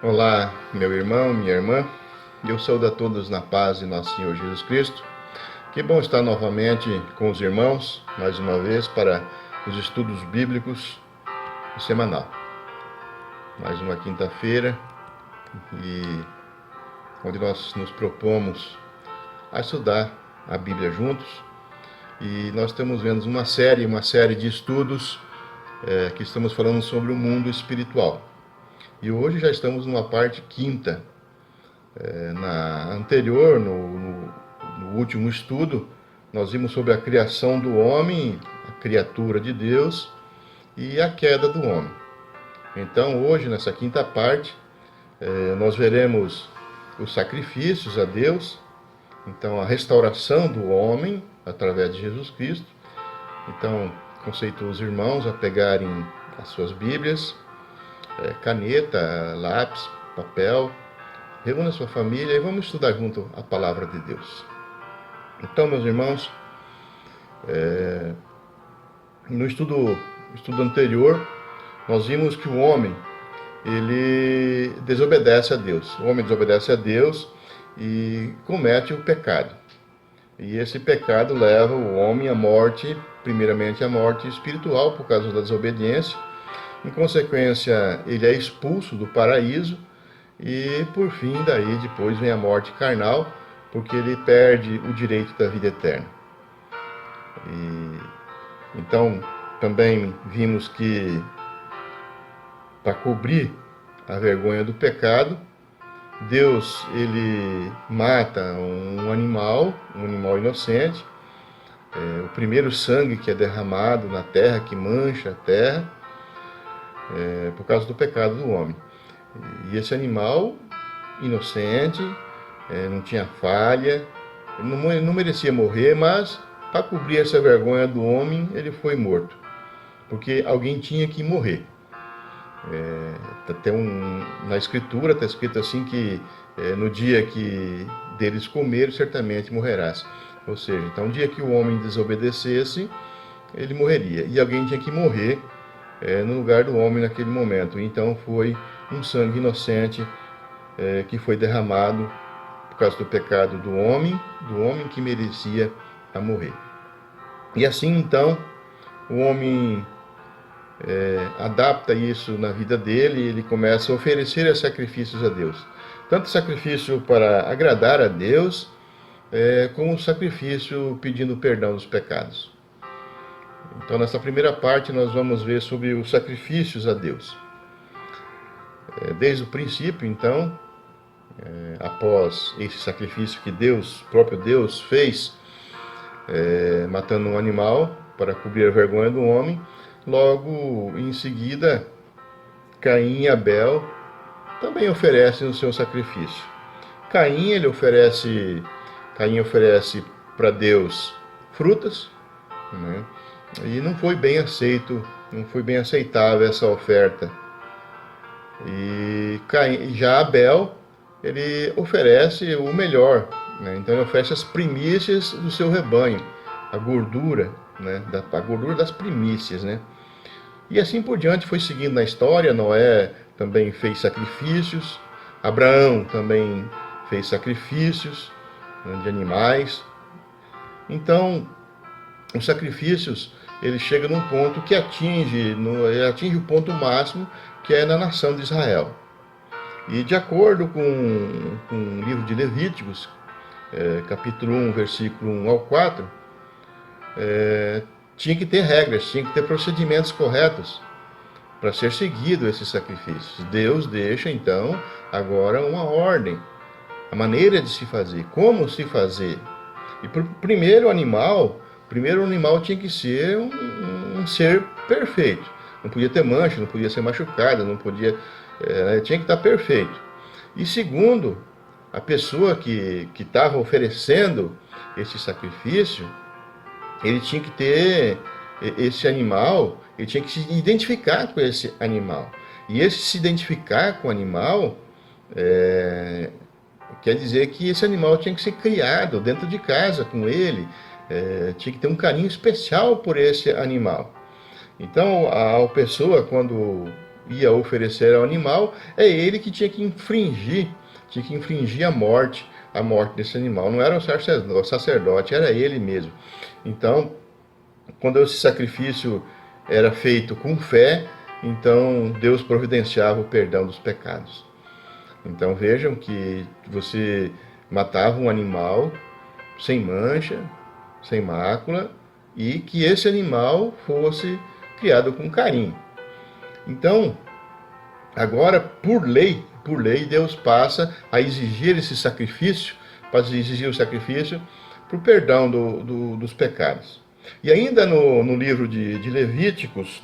Olá, meu irmão, minha irmã. Eu saúdo a todos na paz de nosso Senhor Jesus Cristo. Que bom estar novamente com os irmãos, mais uma vez, para os estudos bíblicos semanal. Mais uma quinta-feira, onde nós nos propomos a estudar a Bíblia juntos. E nós estamos vendo uma série de estudos que estamos falando sobre o mundo espiritual. E hoje já estamos numa parte quinta. Na anterior, no último estudo, nós vimos sobre a criação do homem, a criatura de Deus e a queda do homem. Então hoje, nessa quinta parte, nós veremos os sacrifícios a Deus, então a restauração do homem através de Jesus Cristo. Então, conceituo os irmãos a pegarem as suas Bíblias, caneta, lápis, papel, reúna sua família e vamos estudar junto a palavra de Deus. Então, meus irmãos, no estudo anterior, nós vimos que o homem, ele desobedece a Deus. O homem desobedece a Deus e comete o pecado. E esse pecado leva o homem à morte, primeiramente à morte espiritual por causa da desobediência. Em consequência, ele é expulso do paraíso e, por fim, daí depois vem a morte carnal, porque ele perde o direito da vida eterna. Então, também vimos que, para cobrir a vergonha do pecado, Deus, ele mata um animal inocente, o primeiro sangue que é derramado na terra, que mancha a terra, por causa do pecado do homem. E esse animal inocente, não tinha falha, não merecia morrer, mas para cobrir essa vergonha do homem, ele foi morto, porque alguém tinha que morrer. Na escritura está escrito assim que no dia que deles comer, certamente morrerás. Ou seja, então, no dia que o homem desobedecesse, ele morreria. E alguém tinha que morrer no lugar do homem naquele momento. Então foi um sangue inocente que foi derramado por causa do pecado do homem que merecia a morrer. E assim, então, o homem adapta isso na vida dele e ele começa a oferecer sacrifícios a Deus. Tanto sacrifício para agradar a Deus, como sacrifício pedindo perdão dos pecados. Então, nessa primeira parte, nós vamos ver sobre os sacrifícios a Deus. Desde o princípio, então, após esse sacrifício que próprio Deus fez, matando um animal para cobrir a vergonha do homem, logo em seguida, Caim e Abel também oferecem o seu sacrifício. Caim oferece para Deus frutas, né? E não foi bem aceitável essa oferta. E já Abel, ele oferece o melhor, né? Então ele oferece as primícias do seu rebanho, a gordura, né? A gordura das primícias, né? E assim por diante foi seguindo na história. Noé também fez sacrifícios, Abraão também fez sacrifícios, né, de animais. Então, os sacrifícios, ele chega num ponto que atinge o ponto máximo, que é na nação de Israel. E de acordo com o livro de Levíticos, capítulo 1, versículo 1 ao 4, tinha que ter regras, tinha que ter procedimentos corretos para ser seguido esses sacrifícios. Deus deixa, então, agora uma ordem, a maneira de se fazer, como se fazer. E primeiro o animal tinha que ser um ser perfeito. Não podia ter mancha, não podia ser machucado, tinha que estar perfeito. E segundo, a pessoa que estava oferecendo esse sacrifício, ele tinha que ter esse animal, ele tinha que se identificar com esse animal. E esse se identificar com o animal quer dizer que esse animal tinha que ser criado dentro de casa com ele, tinha que ter um carinho especial por esse animal. Então, a pessoa, quando ia oferecer ao animal, é ele que tinha que infringir a morte desse animal. Não era o sacerdote, era ele mesmo. Então, quando esse sacrifício era feito com fé, então Deus providenciava o perdão dos pecados. Então vejam que você matava um animal sem mancha, sem mácula, e que esse animal fosse criado com carinho. Então, agora, por lei, Deus passa a exigir esse sacrifício, para exigir o sacrifício para o perdão dos pecados. E ainda no livro de Levíticos,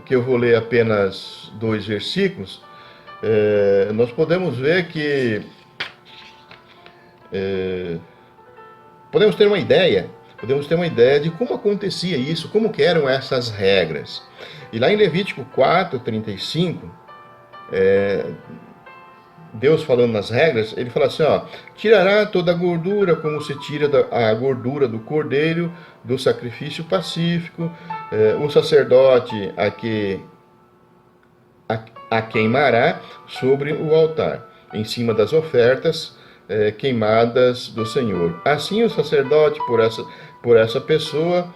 que eu vou ler apenas 2 versículos, nós podemos ver que podemos ter uma ideia de como acontecia isso, como que eram essas regras. E lá em Levítico 4:35, Deus falando nas regras, ele fala assim, tirará toda a gordura, como se tira a gordura do cordeiro, do sacrifício pacífico, o sacerdote a queimará sobre o altar, em cima das ofertas queimadas do Senhor. Assim o sacerdote, por essa pessoa,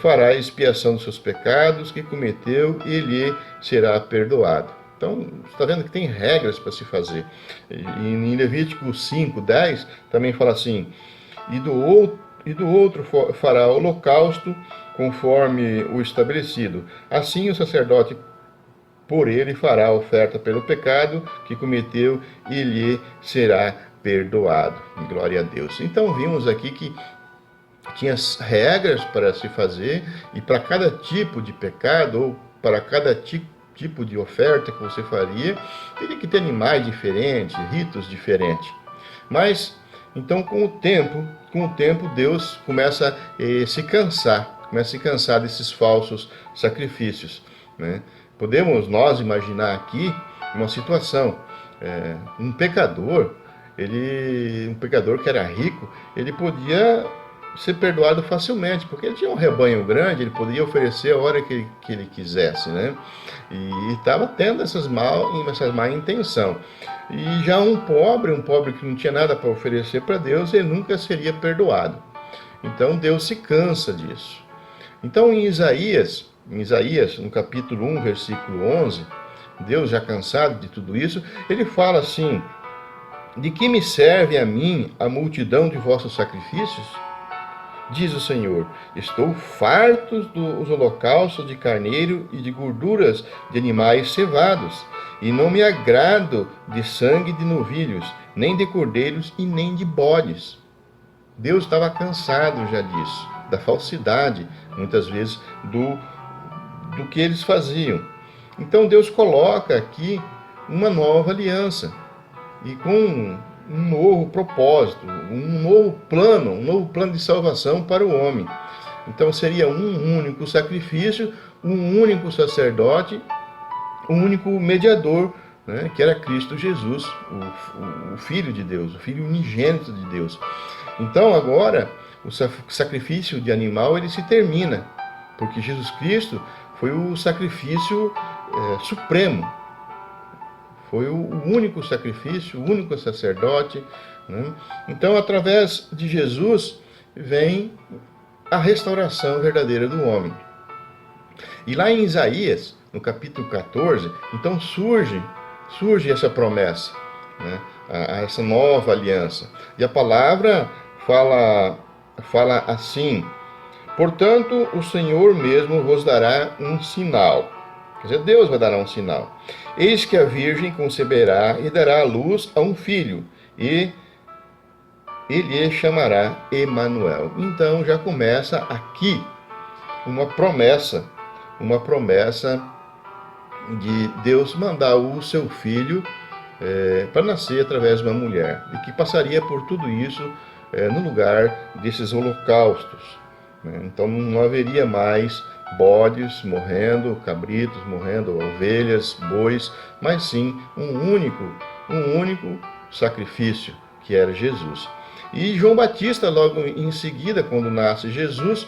fará expiação dos seus pecados que cometeu e lhe será perdoado. Então, você está vendo que tem regras para se fazer. E em Levítico 5:10 também fala assim, e do outro fará holocausto conforme o estabelecido. Assim o sacerdote por ele fará oferta pelo pecado que cometeu e lhe será perdoado. Glória a Deus. Então vimos aqui que tinha regras para se fazer, e para cada tipo de pecado, ou para cada tipo de oferta que você faria, teria que ter animais diferentes, ritos diferentes. Mas, então, com o tempo, Deus começa a se cansar desses falsos sacrifícios, né? Podemos nós imaginar aqui uma situação, um pecador que era rico, ele podia ser perdoado facilmente, porque ele tinha um rebanho grande, ele podia oferecer a hora que ele quisesse, né? E estava tendo essa má intenção. E já um pobre que não tinha nada para oferecer para Deus, ele nunca seria perdoado. Então Deus se cansa disso. Então em Isaías, no capítulo 1, versículo 11, Deus já cansado de tudo isso, ele fala assim, de que me serve a mim a multidão de vossos sacrifícios? Diz o Senhor, estou farto dos holocaustos de carneiro e de gorduras de animais cevados, e não me agrado de sangue de novilhos, nem de cordeiros e nem de bodes. Deus estava cansado já disso, da falsidade, muitas vezes, do que eles faziam. Então Deus coloca aqui uma nova aliança, e com um novo propósito, um novo plano de salvação para o homem. Então seria um único sacrifício, um único sacerdote, um único mediador, né, que era Cristo Jesus, o Filho de Deus, o Filho unigênito de Deus. Então agora o sacrifício de animal ele se termina, porque Jesus Cristo foi o sacrifício supremo. Foi o único sacrifício, o único sacerdote, né? Então, através de Jesus, vem a restauração verdadeira do homem. E lá em Isaías, no capítulo 14, então surge essa promessa, né? Essa nova aliança. E a palavra fala assim, portanto, o Senhor mesmo vos dará um sinal. Quer dizer, Deus vai dar um sinal. Eis que a virgem conceberá e dará à luz a um filho, e ele chamará Emanuel. Então já começa aqui uma promessa de Deus mandar o seu filho para nascer através de uma mulher, e que passaria por tudo isso no lugar desses holocaustos, né? Então não haveria mais bodes morrendo, cabritos morrendo, ovelhas, bois, mas sim um único sacrifício, que era Jesus. E João Batista, logo em seguida, quando nasce Jesus,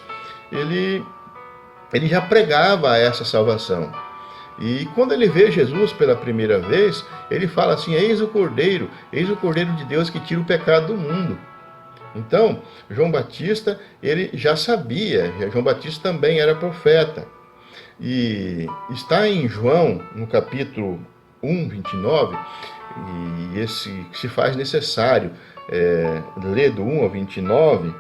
ele ele já pregava essa salvação. E quando ele vê Jesus pela primeira vez, ele fala assim: eis o Cordeiro de Deus que tira o pecado do mundo. Então, João Batista, ele já sabia, João Batista também era profeta. E está em João, no capítulo 1, 29, e esse se faz necessário ler do 1 ao 29,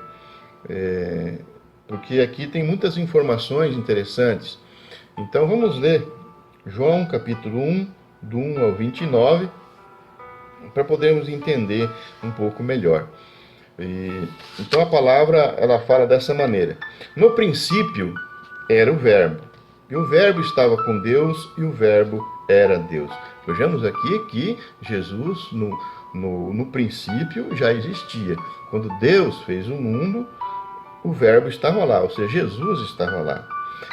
porque aqui tem muitas informações interessantes. Então vamos ler João capítulo 1, do 1 ao 29, para podermos entender um pouco melhor. Então a palavra ela fala dessa maneira: no princípio era o Verbo, e o Verbo estava com Deus, e o Verbo era Deus. Vejamos aqui que Jesus no princípio já existia. Quando Deus fez o mundo, o Verbo estava lá, ou seja, Jesus estava lá.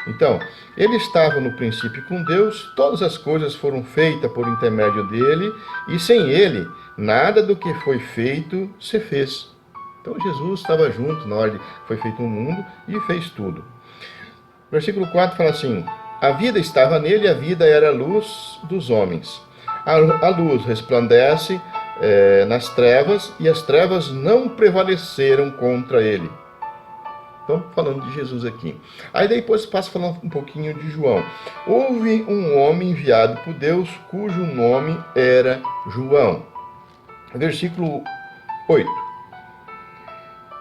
Então, ele estava no princípio com Deus, todas as coisas foram feitas por intermédio dele, e sem ele, nada do que foi feito se fez. Então, Jesus estava junto na hora que foi feito o mundo e fez tudo. Versículo 4 fala assim: a vida estava nele, a vida era a luz dos homens. A luz resplandece nas trevas, e as trevas não prevaleceram contra ele. Então, falando de Jesus aqui. Aí depois passa a falar um pouquinho de João. Houve um homem enviado por Deus, cujo nome era João. Versículo 8.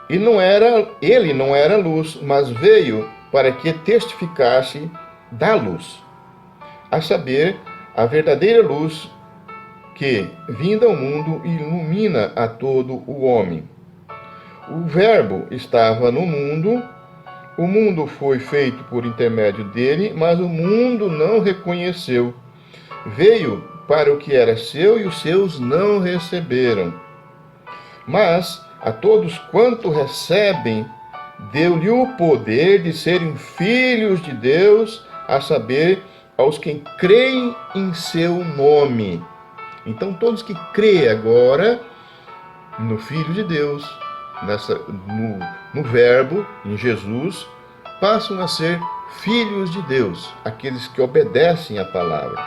Ele não era luz, mas veio para que testificasse da luz, a saber, a verdadeira luz que, vinda ao mundo, ilumina a todo o homem. O Verbo estava no mundo, o mundo foi feito por intermédio dele, mas o mundo não reconheceu. Veio para o que era seu e os seus não receberam. Mas a todos quanto recebem, deu-lhe o poder de serem filhos de Deus, a saber, aos que creem em seu nome. Então todos que creem agora no Filho de Deus, no Verbo, em Jesus, passam a ser filhos de Deus, aqueles que obedecem à palavra.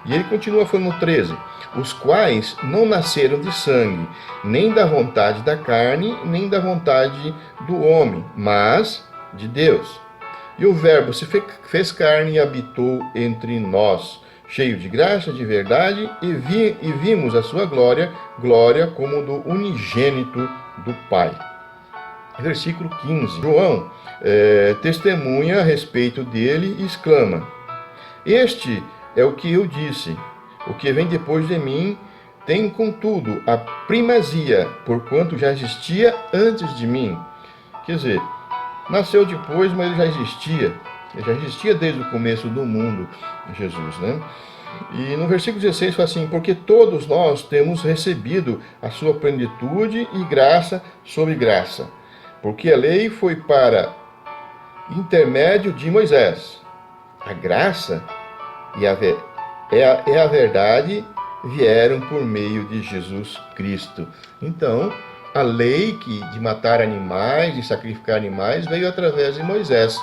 E ele continua falando no 13: os quais não nasceram de sangue, nem da vontade da carne, nem da vontade do homem, mas de Deus. E o Verbo se fez carne e habitou entre nós, cheio de graça, de verdade, e vimos a sua glória, glória como do unigênito do Pai. Versículo 15. João testemunha a respeito dele e exclama: este é o que eu disse, o que vem depois de mim tem, contudo, a primazia, porquanto já existia antes de mim. Quer dizer, nasceu depois, mas ele já existia. Ele já existia desde o começo do mundo, Jesus, né? E no versículo 16 fala assim: porque todos nós temos recebido a sua plenitude e graça sobre graça. Porque a lei foi para intermédio de Moisés. A graça e a verdade vieram por meio de Jesus Cristo. Então, a lei de matar animais, de sacrificar animais, veio através de Moisés.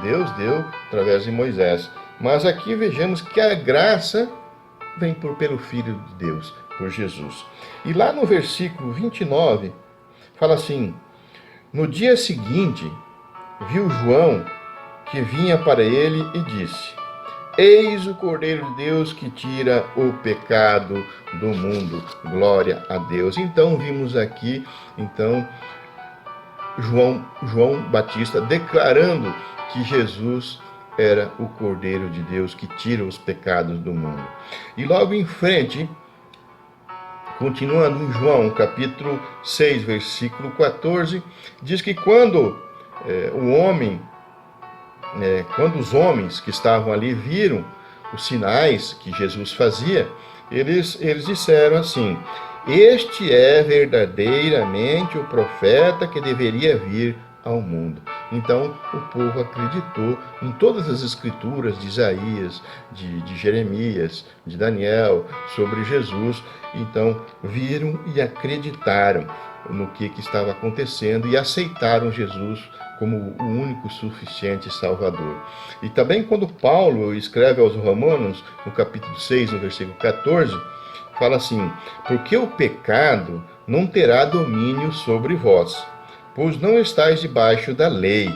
Deus deu através de Moisés. Mas aqui vejamos que a graça vem pelo Filho de Deus, por Jesus. E lá no versículo 29, fala assim: no dia seguinte, viu João que vinha para ele e disse: eis o Cordeiro de Deus que tira o pecado do mundo. Glória a Deus. Então vimos aqui, João Batista declarando que Jesus era o Cordeiro de Deus que tira os pecados do mundo. E logo em frente, continuando em João, capítulo 6, versículo 14, diz que quando os homens que estavam ali viram os sinais que Jesus fazia, eles disseram assim: este é verdadeiramente o profeta que deveria vir ao mundo. Então o povo acreditou em todas as escrituras de Isaías, de Jeremias, de Daniel, sobre Jesus. Então viram e acreditaram no que estava acontecendo e aceitaram Jesus como o único suficiente Salvador. E também quando Paulo escreve aos Romanos, no capítulo 6, no versículo 14, fala assim: porque o pecado não terá domínio sobre vós, pois não estáis debaixo da lei,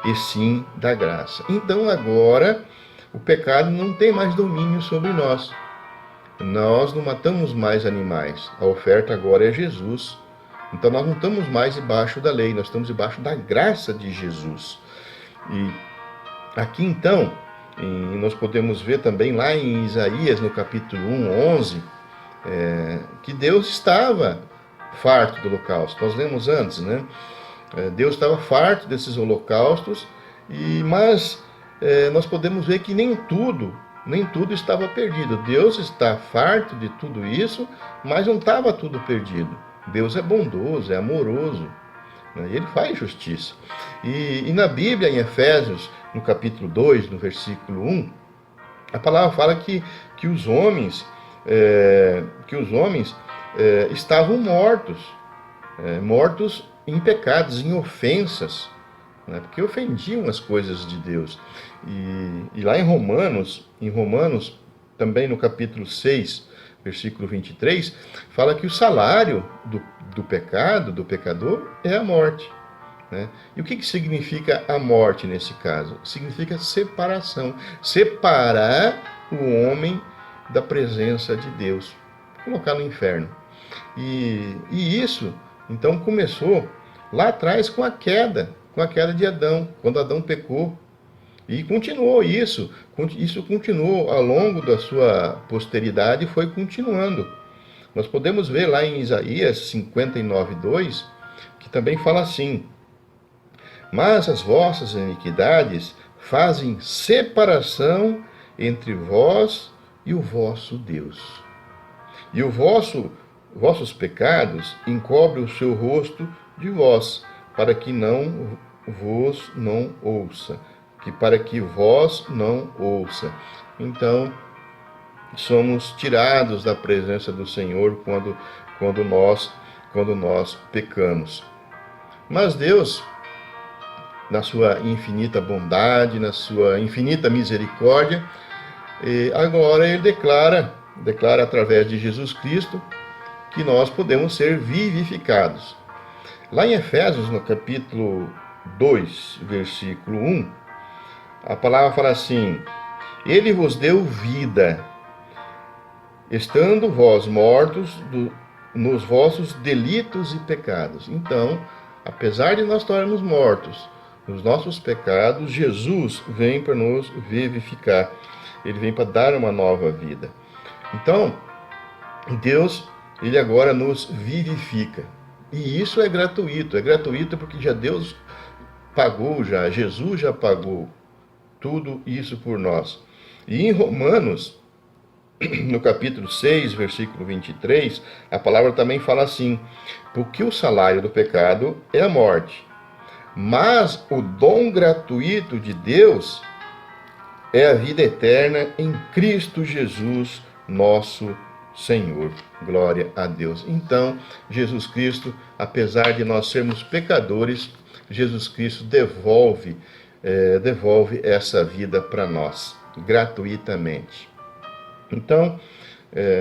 e sim da graça. Então agora o pecado não tem mais domínio sobre nós. Nós não matamos mais animais. A oferta agora é Jesus. Então nós não estamos mais debaixo da lei, nós estamos debaixo da graça de Jesus. E aqui então, nós podemos ver também lá em Isaías, no capítulo 1, 11, que Deus estava farto do holocausto. Nós lemos antes, né? Deus estava farto desses holocaustos, mas nós podemos ver que nem tudo estava perdido. Deus está farto de tudo isso, mas não estava tudo perdido. Deus é bondoso, é amoroso, né? Ele faz justiça. E na Bíblia, em Efésios, no capítulo 2, no versículo 1, a palavra fala que os homens estavam mortos em pecados, em ofensas, né? Porque ofendiam as coisas de Deus. E lá em Romanos, também no capítulo 6, versículo 23, fala que o salário do pecado, do pecador, é a morte, né? E o que significa a morte nesse caso? Significa separação. Separar o homem da presença de Deus. Colocar no inferno. E isso, então, começou lá atrás com a queda de Adão, quando Adão pecou. E continuou isso continuou ao longo da sua posteridade e foi continuando. Nós podemos ver lá em Isaías 59:2, que também fala assim: mas as vossas iniquidades fazem separação entre vós e o vosso Deus. E vossos pecados encobrem o seu rosto de vós, para que vos não ouça. Para que vós não ouça. Então, somos tirados da presença do Senhor quando nós pecamos. Mas Deus, na sua infinita bondade, na sua infinita misericórdia, agora Ele declara através de Jesus Cristo que nós podemos ser vivificados. Lá em Efésios, no capítulo 2, versículo 1, a palavra fala assim: Ele vos deu vida, estando vós mortos nos vossos delitos e pecados. Então, apesar de nós estarmos mortos nos nossos pecados, Jesus vem para nos vivificar. Ele vem para dar uma nova vida. Então, Deus, Ele agora nos vivifica. E isso é gratuito. É gratuito porque Deus pagou Jesus já pagou tudo isso por nós. E em Romanos, no capítulo 6, versículo 23, a palavra também fala assim: porque o salário do pecado é a morte, mas o dom gratuito de Deus é a vida eterna em Cristo Jesus, nosso Senhor. Glória a Deus. Então, Jesus Cristo, apesar de nós sermos pecadores, Jesus Cristo devolve essa vida para nós, gratuitamente. Então,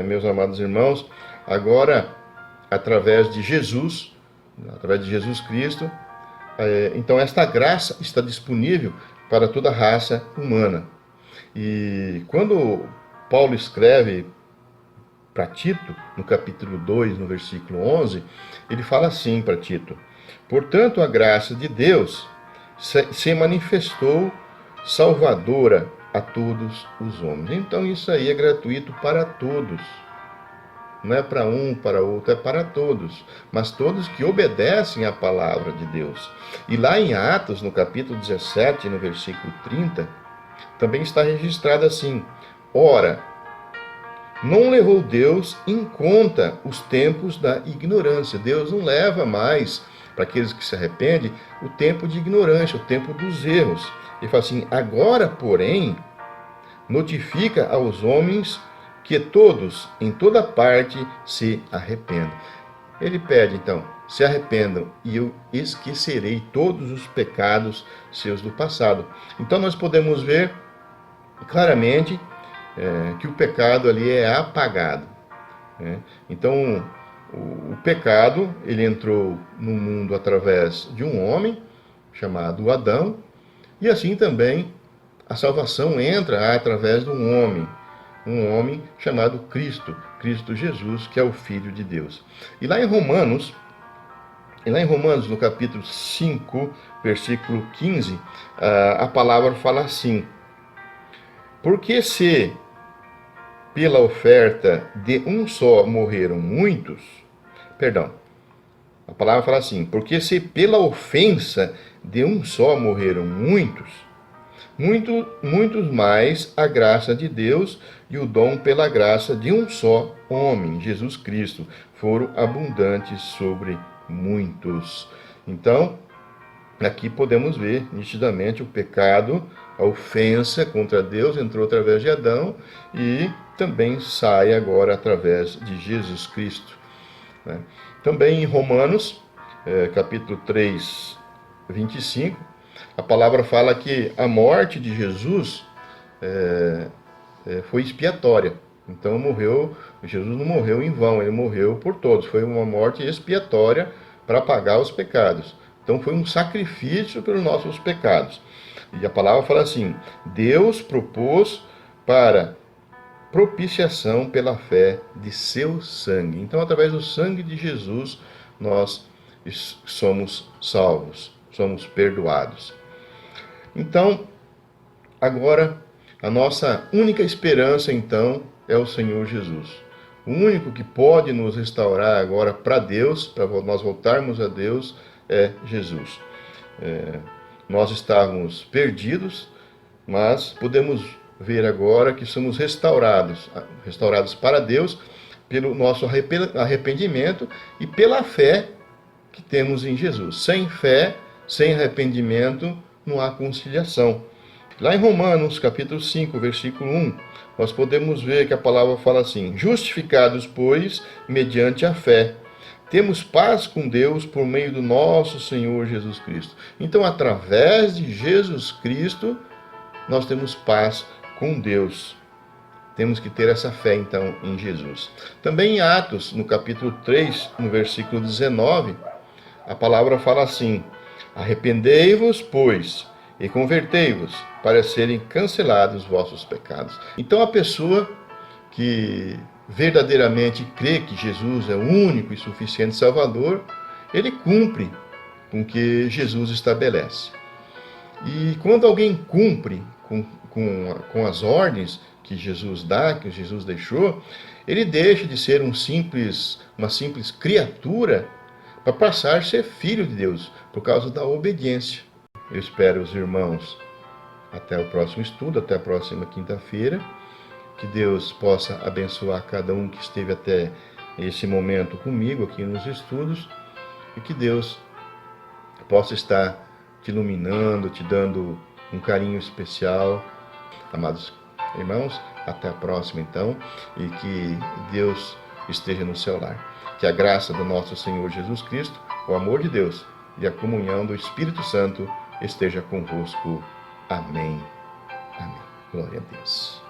meus amados irmãos, agora, através de Jesus Cristo, então esta graça está disponível para toda a raça humana. E quando Paulo escreve para Tito, no capítulo 2, no versículo 11, ele fala assim para Tito: portanto, a graça de Deus se manifestou salvadora a todos os homens. Então isso aí é gratuito para todos. Não é para um, para outro, é para todos. Mas todos que obedecem à palavra de Deus. E lá em Atos, no capítulo 17, no versículo 30, também está registrado assim: ora, não levou Deus em conta os tempos da ignorância. Deus não leva mais para aqueles que se arrependem, o tempo de ignorância, o tempo dos erros. Ele fala assim: agora, porém, notifica aos homens que todos, em toda parte, se arrependam. Ele pede, então, se arrependam e eu esquecerei todos os pecados seus do passado. Então nós podemos ver claramente que o pecado ali é apagado. Então, o pecado, ele entrou no mundo através de um homem, chamado Adão, e assim também a salvação entra através de um homem chamado Cristo, Cristo Jesus, que é o Filho de Deus. E lá em Romanos, no capítulo 5, versículo 15, a palavra fala assim: porque se pela oferta de um só morreram muitos, a palavra fala assim: porque se pela ofensa de um só morreram muitos, muitos mais a graça de Deus e o dom pela graça de um só homem, Jesus Cristo, foram abundantes sobre muitos. Então, aqui podemos ver nitidamente o pecado, a ofensa contra Deus entrou através de Adão e também sai agora através de Jesus Cristo. Também em Romanos, capítulo 3, 25, a palavra fala que a morte de Jesus foi expiatória. Então Jesus não morreu em vão, ele morreu por todos. Foi uma morte expiatória para pagar os pecados. Então foi um sacrifício pelos nossos pecados. E a palavra fala assim: Deus propôs para propiciação pela fé de seu sangue. Então, através do sangue de Jesus, nós somos salvos, somos perdoados. Então, agora, a nossa única esperança, então, é o Senhor Jesus. O único que pode nos restaurar agora para Deus, para nós voltarmos a Deus, é Jesus. Nós estávamos perdidos, mas podemos ver agora que somos restaurados para Deus pelo nosso arrependimento e pela fé que temos em Jesus. Sem fé, sem arrependimento, não há conciliação. Lá em Romanos, capítulo 5, versículo 1, nós podemos ver que a palavra fala assim: justificados, pois, mediante a fé, temos paz com Deus por meio do nosso Senhor Jesus Cristo. Então, através de Jesus Cristo, nós temos paz com Deus. Temos que ter essa fé, então, em Jesus. Também em Atos, no capítulo 3, no versículo 19, a palavra fala assim: arrependei-vos, pois, e convertei-vos, para serem cancelados os vossos pecados. Então, a pessoa que verdadeiramente crê que Jesus é o único e suficiente Salvador, ele cumpre com o que Jesus estabelece. E quando alguém cumpre com as ordens que Jesus dá, que Jesus deixou, ele deixa de ser uma simples criatura para passar a ser filho de Deus, por causa da obediência. Eu espero os irmãos até o próximo estudo, até a próxima quinta-feira. Que Deus possa abençoar cada um que esteve até esse momento comigo aqui nos estudos e que Deus possa estar te iluminando, te dando um carinho especial. Amados irmãos, até a próxima então, e que Deus esteja no seu lar. Que a graça do nosso Senhor Jesus Cristo, o amor de Deus e a comunhão do Espírito Santo esteja convosco. Amém. Amém. Glória a Deus.